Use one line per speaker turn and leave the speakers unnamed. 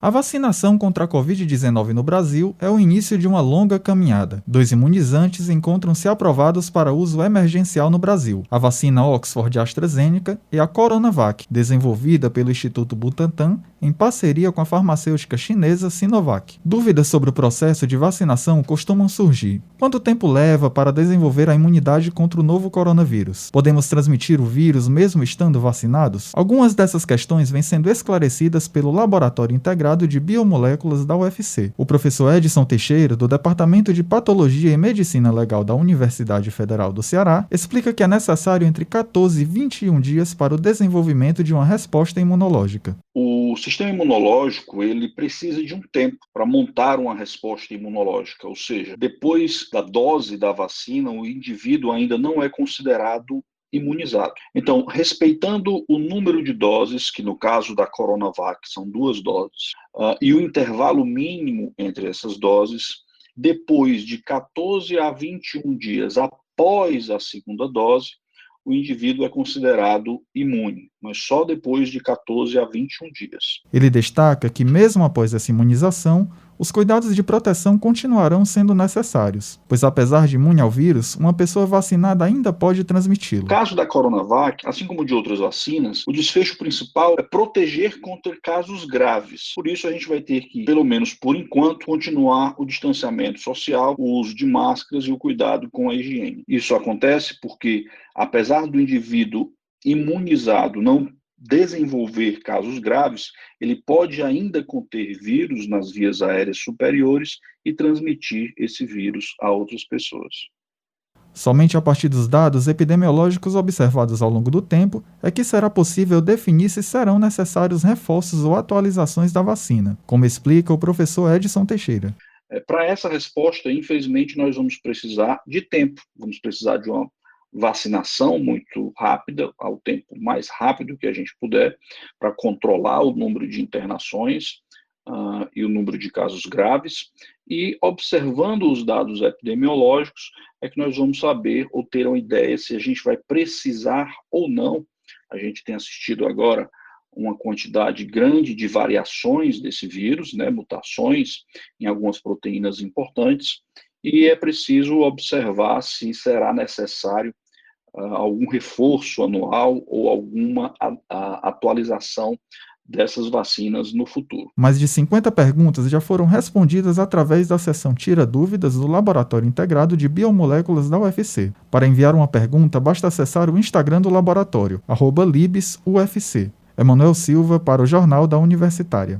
A vacinação contra a Covid-19 no Brasil é o início de uma longa caminhada. 2 imunizantes encontram-se aprovados para uso emergencial no Brasil: a vacina Oxford-AstraZeneca e a Coronavac, desenvolvida pelo Instituto Butantan em parceria com a farmacêutica chinesa Sinovac. Dúvidas sobre o processo de vacinação costumam surgir. Quanto tempo leva para desenvolver a imunidade contra o novo coronavírus? Podemos transmitir o vírus mesmo estando vacinados? Algumas dessas questões vêm sendo esclarecidas pelo Laboratório Integrado de Biomoléculas da UFC. O professor Edson Teixeira, do Departamento de Patologia e Medicina Legal da Universidade Federal do Ceará, explica que é necessário entre 14 e 21 dias para o desenvolvimento de uma resposta imunológica.
O sistema imunológico ele precisa de um tempo para montar uma resposta imunológica, ou seja, depois da dose da vacina, o indivíduo ainda não é considerado imunizado. Então, respeitando o número de doses, que no caso da Coronavac são 2 doses, e o intervalo mínimo entre essas doses, depois de 14 a 21 dias após a segunda dose, o indivíduo é considerado imune, mas só depois de 14 a 21 dias.
Ele destaca que, mesmo após essa imunização, os cuidados de proteção continuarão sendo necessários, pois apesar de imune ao vírus, uma pessoa vacinada ainda pode transmiti-lo.
No caso da Coronavac, assim como de outras vacinas, o desfecho principal é proteger contra casos graves. Por isso a gente vai ter que, pelo menos por enquanto, continuar o distanciamento social, o uso de máscaras e o cuidado com a higiene. Isso acontece porque, apesar do indivíduo imunizado não desenvolver casos graves, ele pode ainda conter vírus nas vias aéreas superiores e transmitir esse vírus a outras pessoas.
Somente a partir dos dados epidemiológicos observados ao longo do tempo é que será possível definir se serão necessários reforços ou atualizações da vacina, como explica o professor Edson Teixeira.
Para essa resposta, infelizmente, nós vamos precisar de tempo, vamos precisar de uma vacinação muito rápida, ao tempo mais rápido que a gente puder, para controlar o número de internações e o número de casos graves, e observando os dados epidemiológicos é que nós vamos saber ou ter uma ideia se a gente vai precisar ou não. A gente tem assistido agora uma quantidade grande de variações desse vírus, mutações em algumas proteínas importantes, e é preciso observar se será necessário algum reforço anual ou alguma atualização dessas vacinas no futuro.
Mais de 50 perguntas já foram respondidas através da seção Tira Dúvidas do Laboratório Integrado de Biomoléculas da UFC. Para enviar uma pergunta, basta acessar o Instagram do laboratório, @libsufc. Emanuel Silva para o Jornal da Universitária.